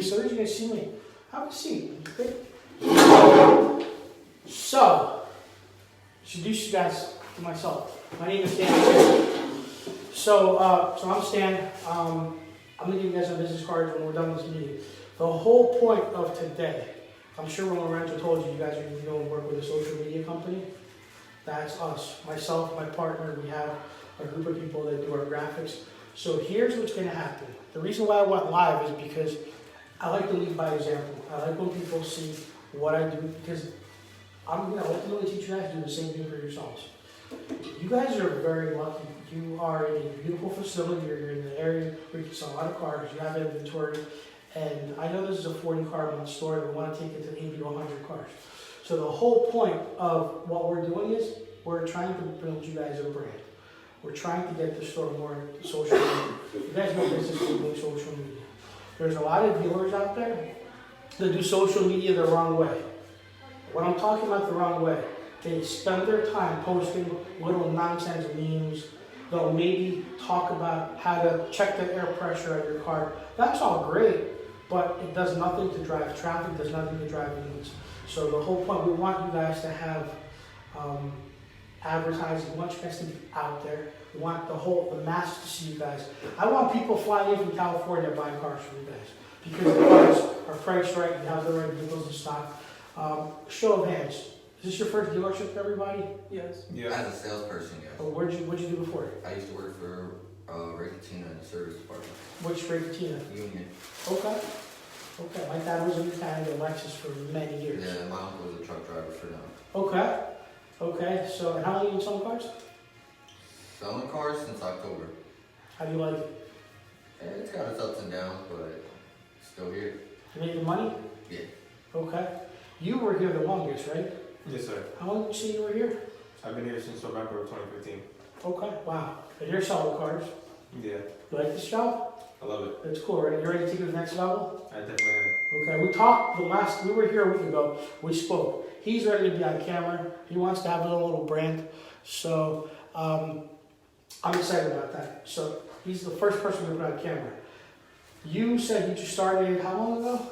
facilities, you're gonna see me. Have a seat, okay? So, introduce you guys to myself. My name is Dan. So I'm Stan. I'm gonna give you guys some business cards when we're done with this meeting. The whole point of today, I'm sure when Lorenzo told you, you guys are going to go and work with a social media company. That's us. Myself, my partner, we have a group of people that do our graphics. So here's what's going to happen. The reason why I went live is because I like to lead by example. I like when people see what I do because I'm going to ultimately teach you guys to do the same thing for yourselves. You guys are very lucky. You are in a beautiful facility. You're in the area where you can sell a lot of cars. You have inventory. And I know this is a 40-car a month store. We want to take it to 80 to 100 cars. So the whole point of what we're doing is we're trying to build you guys a brand. We're trying to get the store more social media. You guys know business is doing social media. There's a lot of dealers out there that do social media the wrong way. When I'm talking about the wrong way, they spend their time posting little nonsense memes. They'll maybe talk about how to check the air pressure of your car. That's all great, but it does nothing to drive traffic, does nothing to drive leads. So the whole point, we want you guys to have advertising, we want you guys to be out there. We want the masses to see you guys. I want people flying in from California buying cars from you guys because the cars are priced right, you have the right vehicles in stock. Show of hands. Is this your first dealership, everybody? Yes. Yeah. As a salesperson, yes. Oh, what'd you do before? I used to work for Ray Katina in the service department. Which Ray Katina? Union. Okay. Okay. My dad was a mechanic at Lexus for many years. Yeah, my uncle was a truck driver for them. Okay. Okay. So, and how long have you been selling cars? Selling cars since October. How do you like it? Yeah, it's got its ups and downs, but still here. You making money? Yeah. Okay. You were here the longest, right? Yes, sir. How long did you say you were here? I've been here since November of 2015. Okay. Wow. And you're selling cars. Yeah, You like this job? I love it. That's cool, right? You ready to take it to the next level? I definitely am. Okay, we talked we were here a week ago, we spoke. He's ready to be on camera. He wants to have a little brand. So, I'm excited about that. So, he's the first person to put on camera. You said you just started how long ago?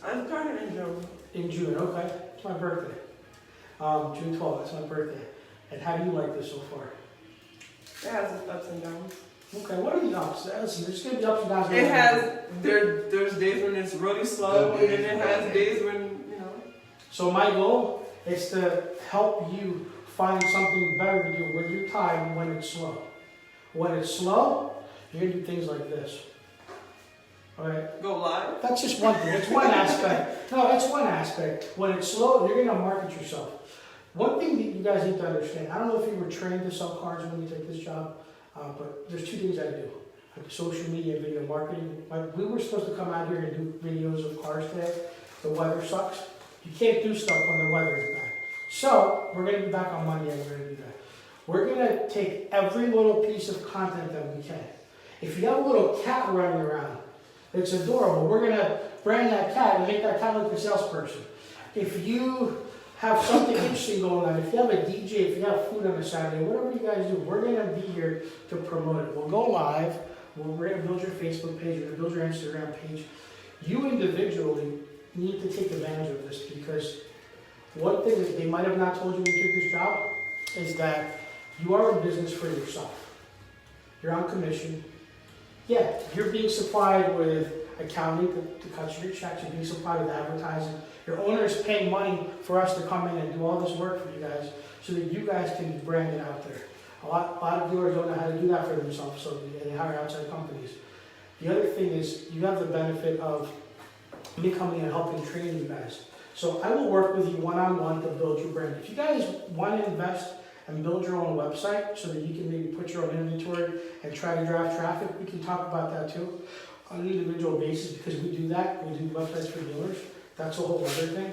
I started in June. In June, okay. It's my birthday. June 12th, that's my birthday. And how do you like this so far? It has its ups and downs. Okay, what are the ups? Listen, there's going to be ups and downs. It has, there's days when it's really slow, and then it has days when, you know. So my goal is to help you find something better to do with your time when it's slow. When it's slow, you're going to do things like this. All right? Go live. That's just one thing. It's one aspect. No, that's one aspect. When it's slow, you're going to market yourself. One thing that you guys need to understand, I don't know if you were trained to sell cars when you take this job, but there's two things I do. Like social media and video marketing. We were supposed to come out here and do videos of cars today. The weather sucks. You can't do stuff when the weather is bad. So, we're going to be back on Monday and we're going to do that. We're going to take every little piece of content that we can. If you have a little cat running around, it's adorable. We're going to brand that cat and make that cat like a salesperson. If you have something interesting going on, if you have a DJ, if you have food on a Saturday, whatever you guys do, we're going to be here to promote it. We'll go live. We're going to build your Facebook page. We're going to build your Instagram page. You individually need to take advantage of this because one thing that they might have not told you when you took this job is that you are in business for yourself. You're on commission. Yeah, you're being supplied with accounting to cut your checks. You're being supplied with advertising. Your owner is paying money for us to come in and do all this work for you guys so that you guys can be branded out there. A lot of dealers don't know how to do that for themselves, so they hire outside companies. The other thing is you have the benefit of me coming and helping train you guys. So I will work with you one-on-one to build your brand. If you guys want to invest and build your own website so that you can maybe put your own inventory and try to drive traffic, we can talk about that too on an individual basis because we do that. We do websites for dealers. That's a whole other thing.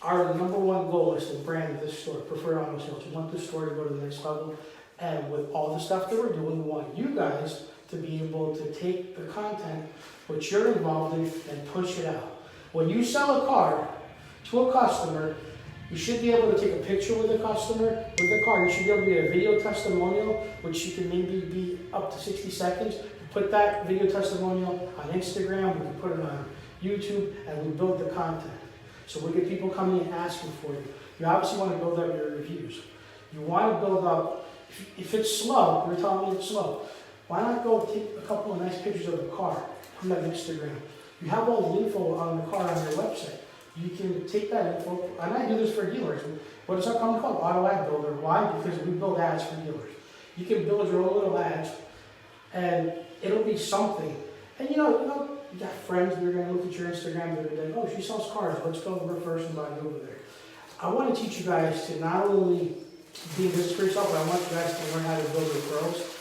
Our number one goal is to brand this store, Preferred Auto Sales. We want this store to go to the next level. And with all the stuff that we're doing, we want you guys to be able to take the content which you're involved in and push it out. When you sell a car to a customer, you should be able to take a picture with the customer, with the car. You should be able to get a video testimonial, which you can maybe be up to 60 seconds. put that video testimonial on Instagram, we can put it on YouTube, and we build the content. So we get people coming and asking for you. You obviously want to build up your reviews. You want to build up, if it's slow, you're telling me it's slow, why not go take a couple of nice pictures of the car, put it on Instagram. You have all the info on the car on your website. You can take that info, and I do this for dealers. What is our company called? Auto Ad Builder. Why? Because we build ads for dealers. You can build your own little ads, and it'll be something. And you got friends that are going to look at your Instagram the other day. Oh, she sells cars. Let's go reverse and buy over there. I want to teach you guys to not only be in business for yourself, but I want you guys to learn how to build referrals.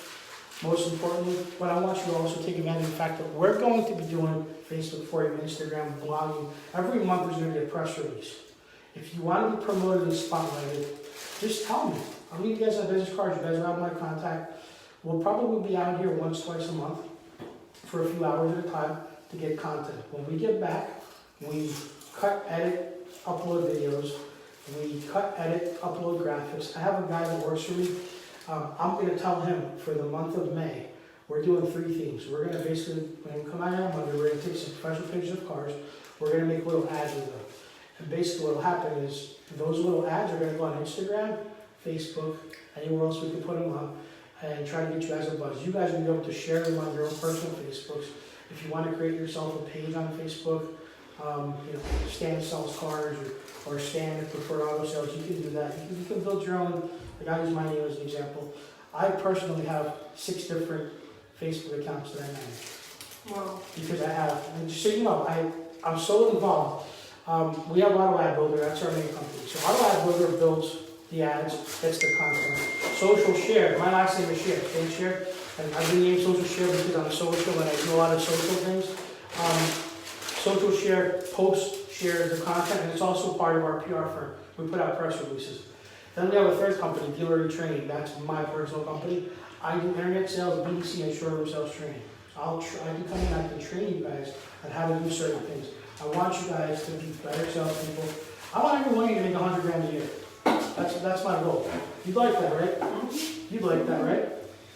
Most importantly, but I want you to also take advantage of the fact that we're going to be doing Facebook for you, Instagram, blogging. Every month there's going to be a press release. If you want to be promoted and spotlighted, just tell me. I'll leave you guys on business cards. You guys will have my contact. We'll probably be out here once, twice a month for a few hours at a time to get content. When we get back, we cut, edit, upload videos. We cut, edit, upload graphics. I have a guy that works for me. I'm going to tell him for the month of May, we're doing 3 things. We're going to basically, when we come out here on Monday, we're going to take some professional pictures of cars. We're going to make little ads with them. And basically what will happen is those little ads are going to go on Instagram, Facebook, anywhere else we can put them on, and try to get you guys a buzz. You guys will be able to share them on your own personal Facebooks. If you want to create yourself a page on Facebook, Stan sells cars, or Stan Preferred Auto Sales, you can do that. You can build your own. Like I use my name as an example. I personally have 6 different Facebook accounts that I manage. Wow. Because I have, and just so you know, I'm so involved. We have Auto Ad Builder, that's our main company. So Auto Ad Builder builds the ads, gets the content. Social Share, my last name is Sher, Stan Sher. And I've been named Social Share because I'm social and I do a lot of social things. Social Share shares the content, and it's also part of our PR firm. We put out press releases. Then we have a third company, Dealer eTraining. That's my personal company. I do internet sales, BDC, and showroom sales training. I can come in, I can train you guys on how to do certain things. I want you guys to be better salespeople. I want every one of you to make $100,000 a year. That's my goal. You'd like that, right? You'd like that, right?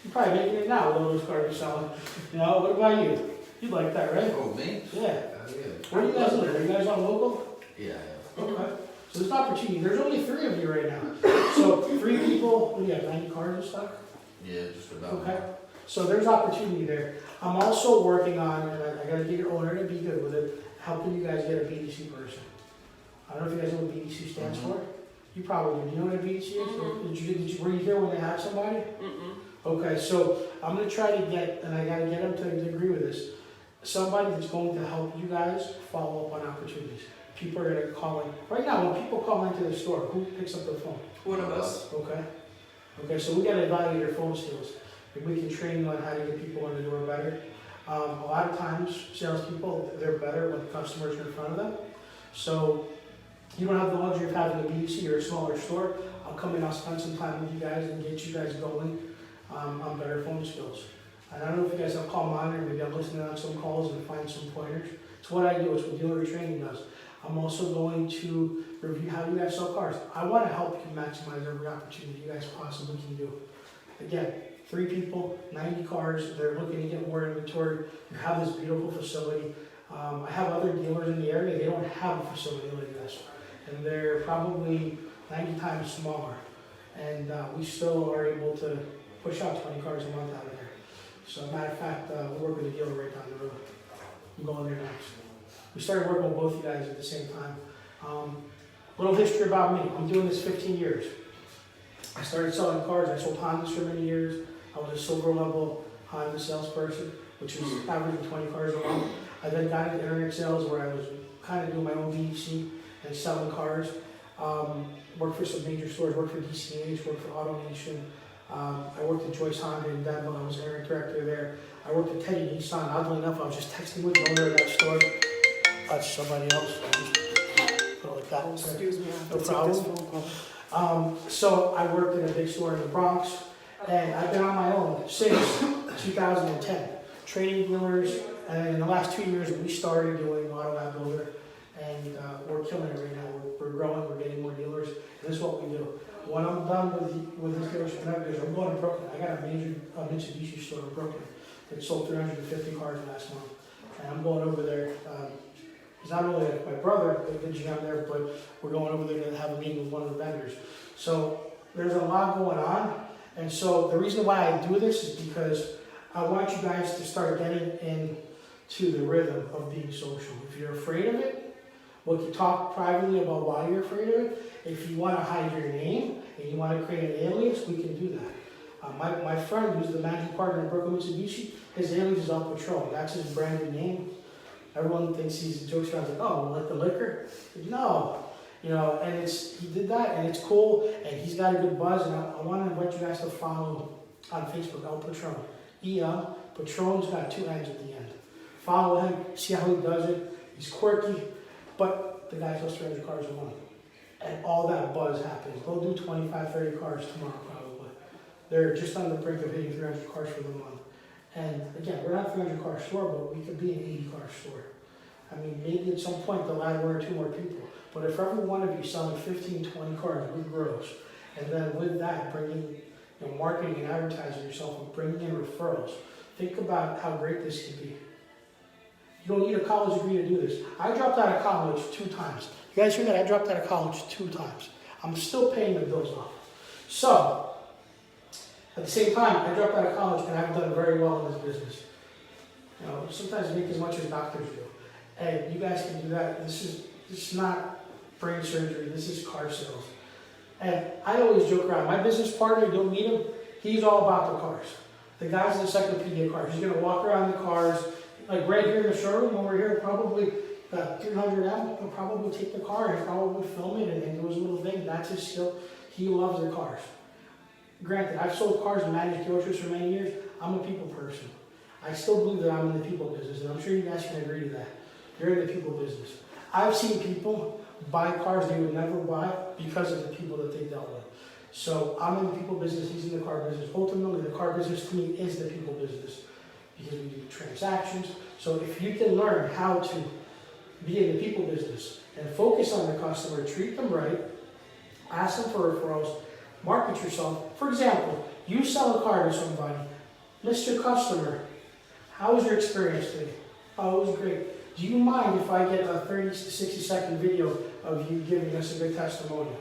You're probably making it now with all those cars you're selling. What about you? You'd like that, right? Oh, me? Yeah. Yeah. Where do you guys live? Are you guys on local? Yeah. Okay. So there's opportunity. There's only 3 of you right now. So 3 people, what do you have, 90 cars in stock? Yeah, just about. Okay. So there's opportunity there. I'm also working on, and I gotta get your owner to be good with it, helping you guys get a BDC person. I don't know if you guys know what BDC stands for. You probably do. Do you know what a BDC is? Were you here when they had somebody? Okay, so I'm gonna try to get, and I gotta get them to agree with this, somebody that's going to help you guys follow up on opportunities. People are gonna call in. Right now, when people call into the store, who picks up the phone? One of us. Okay. Okay, so we gotta evaluate your phone skills. If we can train you on how to get people in the door better. A lot of times, salespeople, they're better when the customers are in front of them. So you don't have the luxury of having a BDC or a smaller store. I'll come in, I'll spend some time with you guys and get you guys going on better phone skills. And I don't know if you guys have call monitoring, maybe I'm listening on some calls and find some pointers. It's what I do, it's what Dealer eTraining does. I'm also going to review how you guys sell cars. I want to help you maximize every opportunity you guys possibly can do. Again, 3 people, 90 cars, they're looking to get more inventory. You have this beautiful facility. I have other dealers in the area, they don't have a facility like this. And they're probably 90 times smaller. And we still are able to push out 20 cars a month out of there. So, matter of fact, we work with a dealer right down the road. I'm going there next. We started working with both you guys at the same time. Little history about me. I'm doing this 15 years. I started selling cars. I sold Hondas for many years. I was a silver level Honda salesperson, which was averaging 20 cars a month. I then got into internet sales where I was kind of doing my own BDC and selling cars. Worked for some major stores, worked for DCH, worked for AutoNation. I worked at Joyce Honda in Denver. I was area director there. I worked at Teddy Nissan. Oddly enough, I was just texting with the owner of that store. That's somebody else. Put it like that. Excuse me, I have No to problem. take this phone call. So I worked in a big store in the Bronx, and I've been on my own since 2010. Training dealers, and in the last 2 years we started doing Auto Ad Builder, and we're killing it right now. We're growing, we're getting more dealers, and this is what we do. When I'm done with this dealership, I'm going to Brooklyn. I got a major Mitsubishi store in Brooklyn. that sold 350 cars last month. And I'm going over there, it's not only my brother, the GM there, but we're going over there to have a meeting with one of the vendors. So there's a lot going on. And so the reason why I do this is because I want you guys to start getting into the rhythm of being social. If you're afraid of it, we can talk privately about why you're afraid of it. If you want to hide your name and you want to create an alias, we can do that. My friend, who's the managing partner in Brooklyn Mitsubishi, his alias is El Patron. That's his branded name. Everyone thinks he's jokes around like, oh, like the liquor? No. You know, and he did that, and it's cool, and he's got a good buzz, and I want to invite you guys to follow on Facebook, El Patron. E-L, Patron's got 2 N's at the end. Follow him, see how he does it. He's quirky, but the guy sells 300 cars a month. And all that buzz happens. They'll do 25, 30 cars tomorrow probably. They're just on the brink of hitting 300 cars for the month. And again, we're not a 300 car store, but we could be an 80 car store. I mean, maybe at some point they'll add 1 or 2 more people. But if every one of you selling 15, 20 cars with gross, and then with that bringing marketing and advertising yourself and bringing in referrals, think about how great this could be. You don't need a college degree to do this. I dropped out of college 2 times. You guys hear that? I dropped out of college 2 times. I'm still paying the bills off. So, at the same time, I dropped out of college and I've done very well in this business. You know, sometimes I make as much as doctors do. And you guys can do that. This is not brain surgery, this is car sales. And I always joke around, my business partner, you'll meet him, he's all about the cars. The guy's an encyclopedia of cars. He's gonna walk around the cars, like right here in the showroom, when we're here, probably 300M, he'll probably take the car and probably film it and do his little thing. That's his skill. He loves the cars. Granted, I've sold cars and managed dealerships for many years. I'm a people person. I still believe that I'm in the people business, and I'm sure you guys can agree to that. You're in the people business. I've seen people buy cars they would never buy because of the people that they dealt with. So I'm in the people business, he's in the car business. Ultimately, the car business to me is the people business because we do transactions. So if you can learn how to be in the people business and focus on the customer, treat them right, ask them for referrals, market yourself. For example, you sell a car to somebody, Mr. Customer, how was your experience today? Oh, it was great. Do you mind if I get a 30 to 60 second video of you giving us a good testimonial?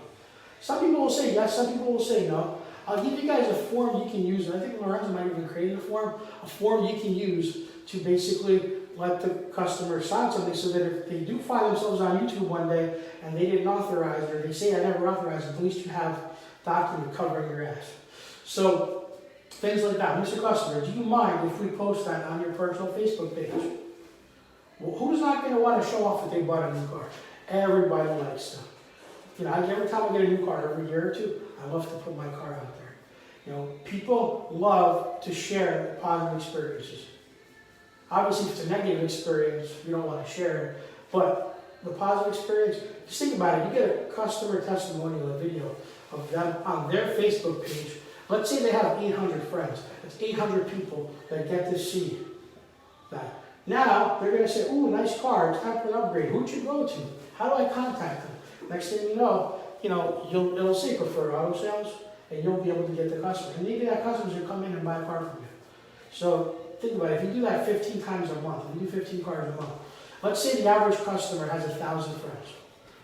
Some people will say yes, some people will say no. I'll give you guys a form you can use, and I think Lorenzo might even create a form you can use to basically let the customer sign something so that if they do find themselves on YouTube one day and they didn't authorize it, or they say I never authorized it, at least you have document covering your ass. So things like that. Mr. Customer, do you mind if we post that on your personal Facebook page? Well, who's not going to want to show off that they bought a new car? Everybody likes to. You know, every time I get a new car, every year or 2, I love to put my car out there. You know, people love to share positive experiences. Obviously, if it's a negative experience, you don't want to share it. But the positive experience, just think about it. You get a customer testimonial, a video of them on their Facebook page. Let's say they have 800 friends. That's 800 people that get to see that. Now, they're going to say, ooh, nice car, it's time for an upgrade. Who'd you go to? How do I contact them? Next thing you know, it'll say prefer auto sales, and you'll be able to get the customer. And maybe that customer's going to come in and buy a car from you. So think about it. If you do that 15 times a month, if you do 15 cars a month, let's say the average customer has 1,000 friends.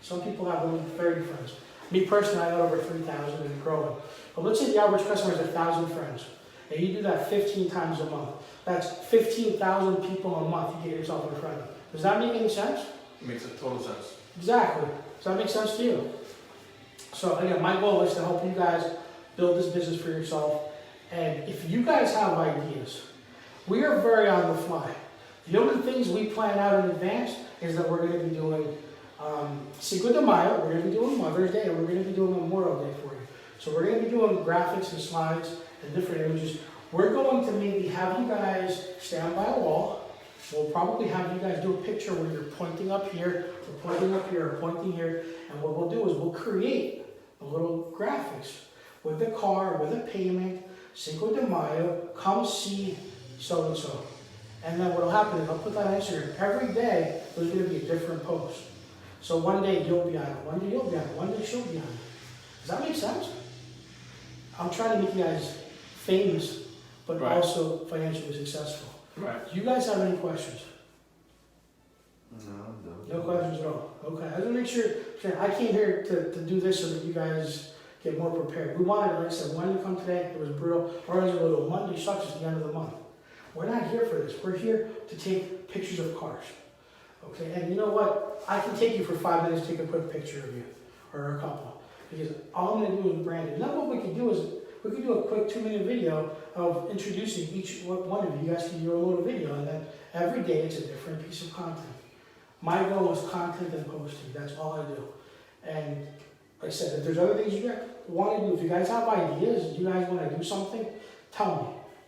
Some people have only 30 friends. Me personally, I got over 3,000 and growing. But let's say the average customer has 1,000 friends, and you do that 15 times a month. That's 15,000 people a month you get yourself in front of. Does that make any sense? It makes a total sense. Exactly. Does that make sense to you? So again, my goal is to help you guys build this business for yourself. And if you guys have ideas, we are very on the fly. The only things we plan out in advance is that we're going to be doing Cinco de Mayo, we're going to be doing Mother's Day, and we're going to be doing Memorial Day for you. So we're going to be doing graphics and slides and different images. We're going to maybe have you guys stand by a wall. We'll probably have you guys do a picture where you're pointing up here, or pointing up here, or pointing here. And what we'll do is we'll create a little graphics with the car, with a payment, Cinco de Mayo, come see so-and-so. And then what will happen is I'll put that on Instagram. Every day, there's going to be a different post. So one day you'll be on it, one day you'll be on it, one day she'll be on it. Does that make sense? I'm trying to make you guys famous, but Right. also financially successful. Right. Do you guys have any questions? No. No questions at all? Okay, I just make sure, I came here to do this so that you guys get more prepared. We wanted, like I said, wanted to come today, it was brutal, or it was a little Monday sucks at the end of the month. We're not here for this, we're here to take pictures of cars. Okay, and you know what? I can take you for 5 minutes to take a quick picture of you, or a couple. Because all I'm gonna do is brand it. Now what we could do is, we could do a quick 2-minute video of introducing each one of you. You guys can do a little video, and then every day it's a different piece of content. My goal is content and posting, that's all I do. And like I said, if there's other things you guys want to do, if you guys have ideas, you guys want to do something, tell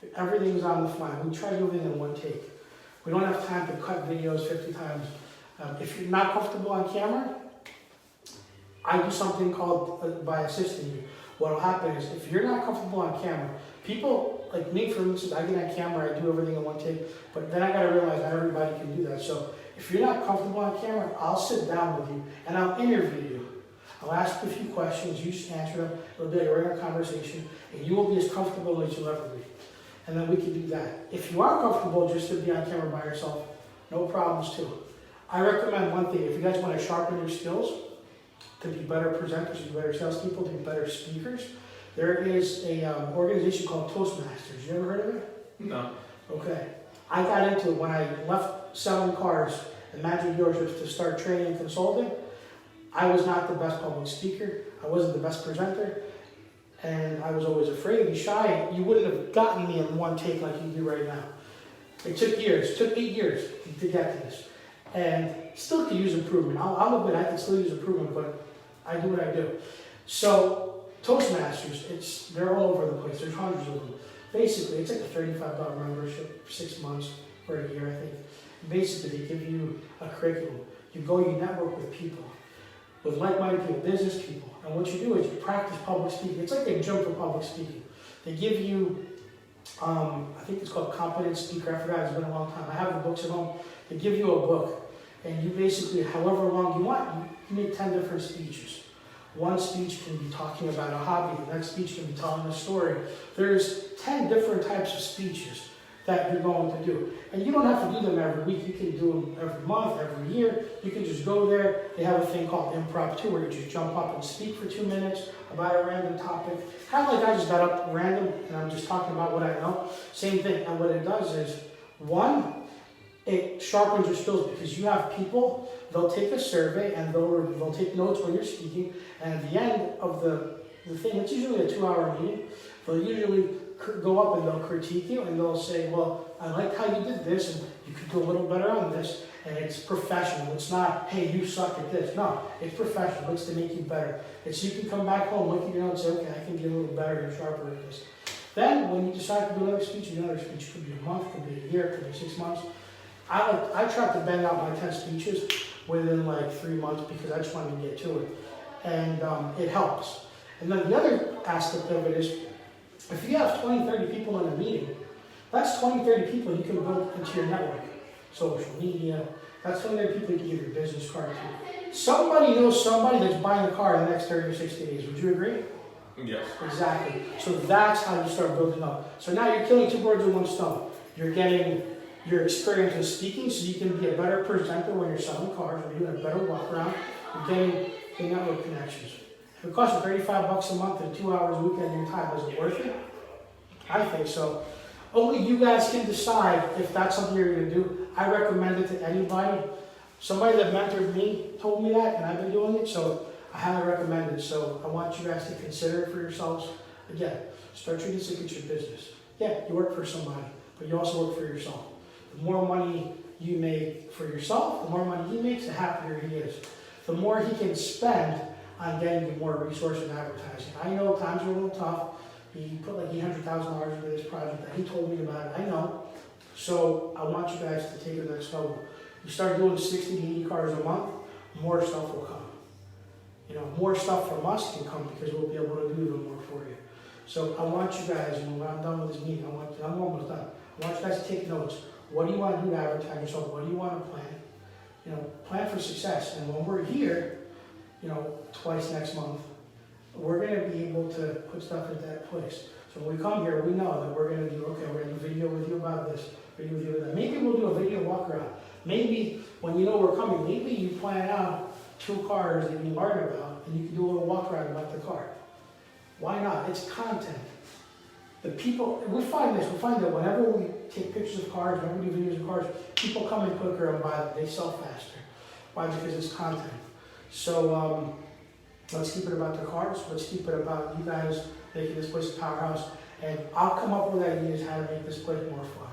me. Everything's on the fly. We try everything in one take. We don't have time to cut videos 50 times. If you're not comfortable on camera, I do something called by assisting you. What will happen is, if you're not comfortable on camera, people like me, for instance, I get on camera, I do everything in one take, but then I got to realize not everybody can do that. So if you're not comfortable on camera, I'll sit down with you and I'll interview you. I'll ask you a few questions, you just answer them, it'll be a regular conversation, and you will be as comfortable as you'll ever be. And then we can do that. If you are comfortable just to be on camera by yourself, no problems too. I recommend one thing, if you guys want to sharpen your skills, to be better presenters, to be better salespeople, to be better speakers, there is a organization called Toastmasters. You ever heard of it? No. Okay. I got into it when I left selling cars and managing dealerships to start training and consulting. I was not the best public speaker. I wasn't the best presenter. And I was always afraid and shy. You wouldn't have gotten me in one take like you do right now. It took years. It took 8 years to get to this. And still could use improvement. I'll admit I can still use improvement, but I do what I do. So Toastmasters, they're all over the place. There's hundreds of them. Basically, it's like a $35 membership for 6 months or a year, I think. Basically, they give you a curriculum. You go, you network with people, with like-minded people, business people. And what you do is you practice public speaking. It's like a gym for public speaking. They give you, I think it's called Competent Speaker. I forgot, it's been a long time. I have the books at home. They give you a book. And you basically, however long you want, you make 10 different speeches. One speech can be talking about a hobby. The next speech can be telling a story. There's 10 different types of speeches that you're going to do. And you don't have to do them every week. You can do them every month, every year. You can just go there. They have a thing called impromptu where you just jump up and speak for 2 minutes about a random topic. Kind of like I just got up random and I'm just talking about what I know. Same thing. And what it does is, one, it sharpens your skills because you have people, they'll take a survey and they'll take notes when you're speaking. And at the end of the thing, it's usually a 2-hour meeting, they'll usually go up and they'll critique you and they'll say, well, I like how you did this and you could do a little better on this. And it's professional. It's not, hey, you suck at this. No, it's professional. It's to make you better. It's you can come back home, look at your notes and say, okay, I can get a little better and sharper at this. Then when you decide to do another speech, it could be a month, could be a year, could be 6 months. I tried to bang out my 10 speeches within like 3 months because I just wanted to get to it. And it helps. And then the other aspect of it is, if you have 20, 30 people in a meeting, that's 20, 30 people you can build into your network. Social media, that's 20, 30 people you can give your business card to. Somebody knows somebody that's buying a car in the next 30 or 60 days. Would you agree? Yes. Exactly. So that's how you start building up. So now you're killing 2 birds with 1 stone. You're getting your experience in speaking so you can be a better presenter when you're selling cars, or you're doing a better walk around. You're getting the network connections. If it costs you $35 a month and 2 hours a week of your time, is it worth it? I think so. Only you guys can decide if that's something you're going to do. I recommend it to anybody. Somebody that mentored me told me that, and I've been doing it, so I highly recommend it. So I want you guys to consider it for yourselves. Again, start treating this like it's your business. Yeah, you work for somebody, but you also work for yourself. The more money you make for yourself, the more money he makes, the happier he is. The more he can spend on getting you more resources and advertising. I know times are a little tough. He put like $800,000 into this project that he told me about it. I know. So I want you guys to take it to the next level. You start doing 60 to 80 cars a month, more stuff will come. You know, more stuff from us can come because we'll be able to do even more for you. So I want you guys, when I'm done with this meeting, I'm almost done. I want you guys to take notes. What do you want to do to advertise yourself? What do you want to plan? You know, plan for success. And when we're here, you know, twice next month, we're going to be able to put stuff into that place. So when we come here, we know that we're going to do, okay, we're going to do video with you about this, video with you with that. Maybe we'll do a video walk around. Maybe when you know we're coming, maybe you plan out 2 cars that you learn about, and you can do a little walk around about the car. Why not? It's content. The people, we find that whenever we take pictures of cars, whenever we do videos of cars, people come in quicker and buy them. They sell faster. Why? Because it's content. So let's keep it about the cars. Let's keep it about you guys making this place a powerhouse. And I'll come up with ideas how to make this place more fun.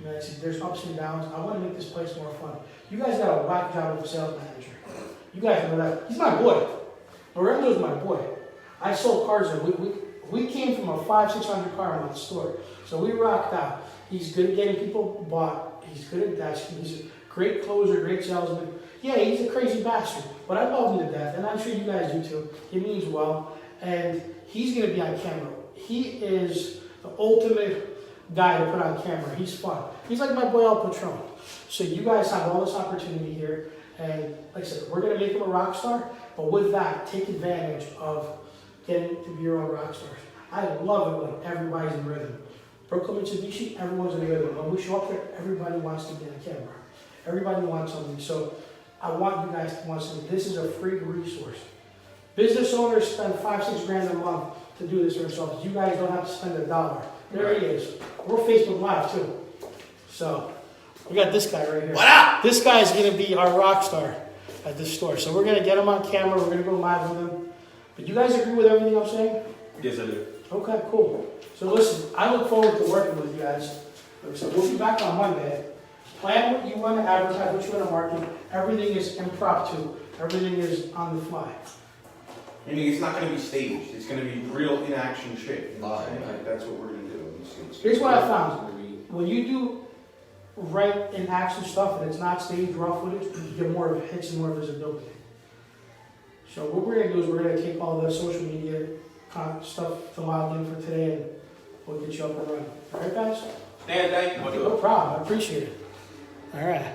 You know, there's ups and downs. I want to make this place more fun. You guys got a whack job of a sales manager. You guys know that. He's my boy. Lorenzo's my boy. I sold cars and we came from a 500-600 car month store. So we rocked out. He's good at getting people bought. He's good at that. He's a great closer, great salesman. Yeah, he's a crazy bastard, but I love him to death, and I'm sure you guys do too. He means well, and he's going to be on camera. He is the ultimate guy to put on camera. He's fun. He's like my boy El Patron. So you guys have all this opportunity here, and like I said, we're going to make him a rock star, but with that, take advantage of getting to be your own rock stars. I love it when everybody's in rhythm. Brooklyn Mitsubishi, everyone's in rhythm. When we show up there, everybody wants to be on camera. Everybody wants something. So I want you guys to want something. This is a free resource. Business owners spend $5-6 grand a month to do this themselves. You guys don't have to spend $1. There he is. We're Facebook Live too. So we got this guy right here. What up? This guy's gonna be our rock star at this store. So we're gonna get him on camera. We're gonna go live with him. But you guys agree with everything I'm saying? Yes, I do. Okay, cool. So listen, I look forward to working with you guys. So we'll be back on Monday. Plan what you want to advertise, what you want to market. Everything is impromptu. Everything is on the fly. Meaning it's not going to be staged. It's going to be real in-action shit. Live. Like, that's what we're going to do. Here's what I found. When you do right in action stuff and it's not staged, raw footage, you get more of hits and more visibility. So what we're going to do is we're going to take all the social media stuff to log in for today and we'll get you up and running. All right, guys? Thank you. No problem. I appreciate it. All right.